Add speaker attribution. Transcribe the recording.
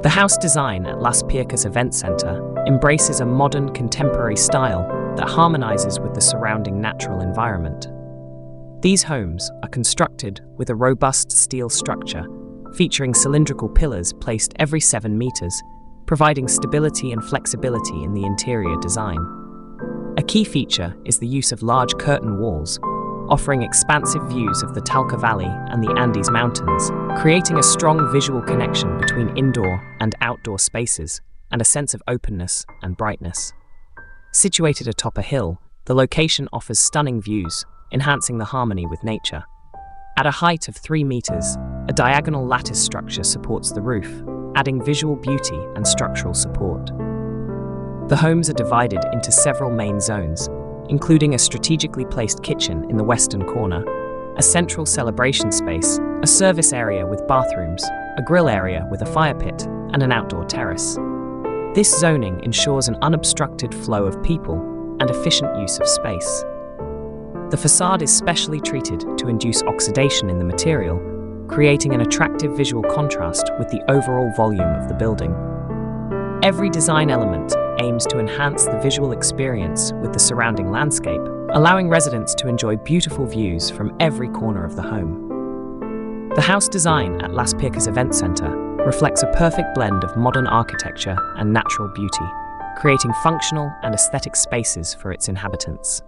Speaker 1: The house design at Las Pircas Event Center embraces a modern, contemporary style that harmonizes with the surrounding natural environment. These homes are constructed with a robust steel structure, featuring cylindrical pillars placed every 7 meters, providing stability and flexibility in the interior design. A key feature is the use of large curtain walls, offering expansive views of the Talca Valley and the Andes Mountains, creating a strong visual connection between indoor and outdoor spaces and a sense of openness and brightness. Situated atop a hill, the location offers stunning views, enhancing the harmony with nature. At a height of 3 meters, a diagonal lattice structure supports the roof, adding visual beauty and structural support. The homes are divided into several main zones, including a strategically placed kitchen in the western corner, a central celebration space, a service area with bathrooms, a grill area with a fire pit, and an outdoor terrace. This zoning ensures an unobstructed flow of people and efficient use of space. The facade is specially treated to induce oxidation in the material, creating an attractive visual contrast with the overall volume of the building. Every design element aims to enhance the visual experience with the surrounding landscape, allowing residents to enjoy beautiful views from every corner of the home. The house design at Las Pircas Event Center reflects a perfect blend of modern architecture and natural beauty, creating functional and aesthetic spaces for its inhabitants.